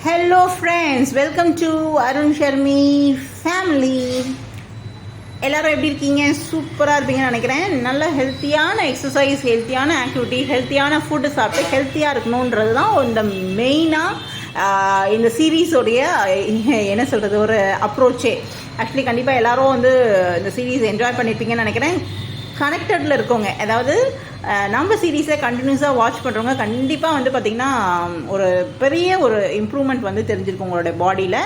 Hello friends, welcome to Arun Sharmi family. எல்லோரும் எப்படி இருக்கீங்க? சூப்பராக இருப்பீங்கன்னு நினைக்கிறேன். நல்ல ஹெல்த்தியான எக்ஸசைஸ், ஹெல்த்தியான ஆக்டிவிட்டி, ஹெல்த்தியான ஃபுட்டு சாப்பிட்டு ஹெல்த்தியாக இருக்கணுன்றது தான் இந்த மெயினாக இந்த சீரீஸோடைய என்ன சொல்கிறது ஒரு அப்ரோச்சே. ஆக்சுவலி கண்டிப்பாக எல்லோரும் இந்த சீரீஸ் என்ஜாய் பண்ணியிருப்பீங்கன்னு நினைக்கிறேன். கனெக்டடில் இருக்கோங்க, அதாவது நம்ம சீரீஸை கண்டினியூஸாக வாட்ச் பண்ணுறவங்க கண்டிப்பாக பார்த்திங்கன்னா ஒரு பெரிய ஒரு இம்ப்ரூவ்மெண்ட் தெரிஞ்சிருக்கும். உங்களோட பாடியில்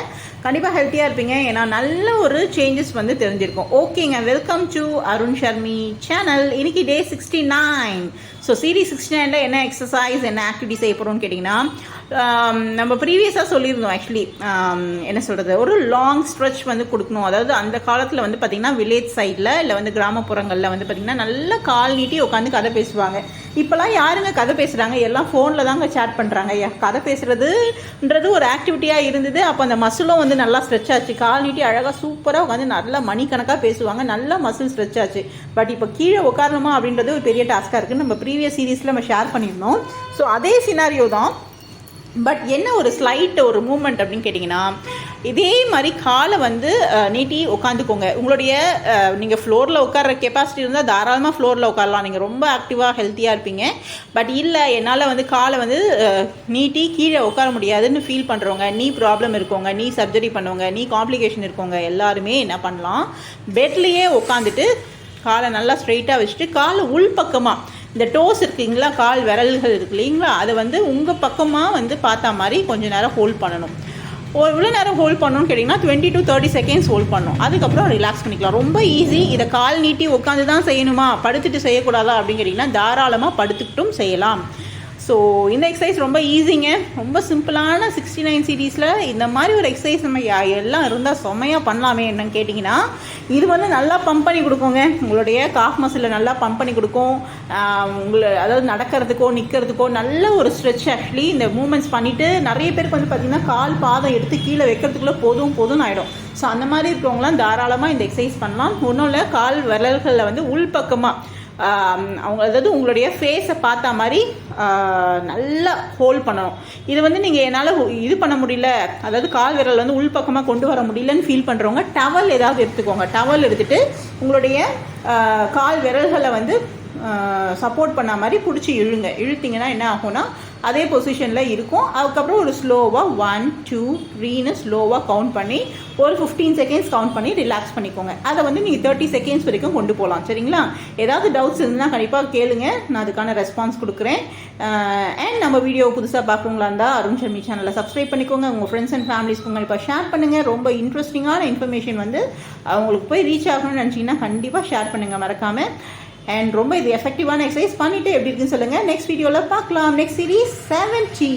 கண்டிப்பாக ஹெல்த்தியாக இருப்பீங்க. ஏன்னா நல்ல ஒரு சேஞ்சஸ் தெரிஞ்சிருக்கும். ஓகேங்க, welcome to Arun Sharmi channel. இன்னைக்கு டே 69. ஸோ சீரீஸ் 69ல் என்ன எக்ஸசைஸ், என்ன ஆக்டிவிட்டி செய்ய போகிறோம்னு கேட்டிங்கன்னா, நம்ம ப்ரீவியஸாக சொல்லியிருந்தோம். ஆக்சுவலி என்ன சொல்கிறது, ஒரு லாங் ஸ்ட்ரெச் கொடுக்கணும். அதாவது அந்த காலத்தில் பார்த்திங்கன்னா வில்லேஜ் சைடில் இல்லை கிராமப்புறங்களில் பார்த்திங்கன்னா நல்லா கால் நீட்டி உட்காந்து கதை பேசுவாங்க. இப்போலாம் யாருங்க கதை பேசுகிறாங்க? எல்லாம் ஃபோனில் தாங்க சேட் பண்ணுறாங்க. கதை பேசுகிறதுன்றது ஒரு ஆக்டிவிட்டியாக இருந்தது. அப்போ அந்த மசிலும் நல்லா ஸ்ட்ரெச் ஆச்சு. கால் நீட்டி அழகாக சூப்பராக உட்காந்து நல்லா மணிக்கணக்காக பேசுவாங்க. நல்லா மசில் ஸ்ட்ரெச் ஆச்சு. பட் இப்போ கீழே உட்காரணுமா அப்படின்றது ஒரு பெரிய டாஸ்காக இருக்குது. நம்ம ப்ரீவியஸ் சீரீஸில் நம்ம ஷேர் பண்ணியிருந்தோம். ஸோ அதே சினாரியோ தான். பட் என்ன ஒரு ஸ்லைட் ஒரு மூமெண்ட் அப்படின்னு கேட்டிங்கன்னா, இதே மாதிரி காலை நீட்டி உட்காந்துக்கோங்க. உங்களுடைய நீங்கள் ஃப்ளோரில் உட்கார கெப்பாசிட்டி இருந்தால் தாராளமாக ஃப்ளோரில் உட்காரலாம். நீங்கள் ரொம்ப ஆக்டிவாக ஹெல்த்தியாக இருப்பீங்க. பட் இல்லை, என்னால் காலை நீட்டி கீழே உட்கார முடியாதுன்னு ஃபீல் பண்ணுறவங்க, நீ ப்ராப்ளம் இருக்கவங்க, நீ சர்ஜரி பண்ணுவங்க, நீ காம்ப்ளிகேஷன் இருக்கவங்க எல்லாருமே என்ன பண்ணலாம், பெட்லேயே உட்காந்துட்டு காலை நல்லா ஸ்ட்ரெயிட்டாக வச்சுட்டு காலை உள் பக்கமாக இந்த டோஸ் இருக்குங்களா, கால் விரல்கள் இருக்கு இல்லைங்களா, அதை உங்கள் பக்கமாக பார்த்தா மாதிரி கொஞ்சம் நேரம் ஹோல்ட் பண்ணணும். எவ்வளோ நேரம் ஹோல்ட் பண்ணணும்னு கேட்டிங்கன்னா 20 to 30 செகண்ட்ஸ் ஹோல்ட் பண்ணணும். அதுக்கப்புறம் ரிலாக்ஸ் பண்ணிக்கலாம். ரொம்ப ஈஸி. இதை கால் நீட்டி உட்காந்து தான் செய்யணுமா, படுத்துட்டு செய்யக்கூடாதா அப்படின்னு கேட்டிங்கன்னா தாராளமாக படுத்துக்கிட்டும் செய்யலாம். ஸோ இந்த எக்ஸசைஸ் ரொம்ப ஈஸிங்க, ரொம்ப சிம்பிளான 69 சீரீஸில் இந்த மாதிரி ஒரு எக்ஸசைஸ் நம்ம எல்லாம் இருந்தால் செம்மையாக பண்ணலாமே என்னன்னு கேட்டிங்கன்னா, இது நல்லா பம்ப் பண்ணி கொடுக்குங்க. உங்களுடைய காஃப் மசிலில் நல்லா பம்ப் பண்ணி கொடுக்கும். அதாவது நடக்கிறதுக்கோ நிற்கிறதுக்கோ நல்ல ஒரு ஸ்ட்ரெச். ஆக்சுவலி இந்த மூமெண்ட்ஸ் பண்ணிவிட்டு நிறைய பேருக்கு பார்த்திங்கன்னா கால் பாதம் எடுத்து கீழே வைக்கிறதுக்குள்ளே போதும்னு ஆகிடும். ஸோ அந்த மாதிரி இருக்கவங்களாம் தாராளமாக இந்த எக்ஸசைஸ் பண்ணலாம். ஒன்றும் இல்லை, கால் விரல்களில் உள்பக்கமாக அவங்க அதாவது உங்களுடைய ஃபேஸை பார்த்தா மாதிரி நல்லா ஹோல்ட் பண்ணணும். இது நீங்கள் என்னால் இது பண்ண முடியல, அதாவது கால் விரல் உள்பக்கமாக கொண்டு வர முடியலன்னு ஃபீல் பண்ணுறவங்க டவல் ஏதாவது எடுத்துக்கோங்க. டவல் எடுத்துகிட்டு உங்களுடைய கால் விரல்களை சப்போர்ட் பண்ண மாதிரி பிடிச்சி இழுத்திங்கன்னா என்ன ஆகும்னா அதே பொசிஷனில் இருக்கும். அதுக்கப்புறம் ஒரு ஸ்லோவாக 1 2 3ன்னு ஸ்லோவாக கவுண்ட் பண்ணி ஒரு 15 செகண்ட்ஸ் கவுண்ட் பண்ணி ரிலாக்ஸ் பண்ணிக்கோங்க. அதை நீங்கள் 30 செகண்ட்ஸ் வரைக்கும் கொண்டு போகலாம். சரிங்களா? ஏதாவது டவுட்ஸ் இருந்ததுன்னா கண்டிப்பாக கேளுங்க, நான் அதுக்கான ரெஸ்பான்ஸ் கொடுக்குறேன். அண்ட் நம்ம வீடியோ புதுசாக பார்க்குறவங்களா இருந்தால் அருண் ஷர்மி சேனலை சப்ஸ்கிரைப் பண்ணிக்கோங்க. உங்கள் ஃப்ரெண்ட்ஸ் அண்ட் ஃபேமிலிஸ்க்கு கண்டிப்பாக ஷேர் பண்ணுங்கள். ரொம்ப இன்ட்ரெஸ்டிங்கான இன்ஃபர்மேஷன் அவங்களுக்கு போய் ரீச் ஆகணும்னு நினச்சிங்கன்னா கண்டிப்பாக ஷேர் பண்ணுங்கள் மறக்காமல். அண்ட் ரொம்ப இது எஃபெக்டிவான எக்ஸசைஸ் பண்ணிவிட்டு எப்படி இருக்குன்னு சொல்லுங்கள். நெக்ஸ்ட் வீடியோவில் பார்க்கலாம். Next series 70.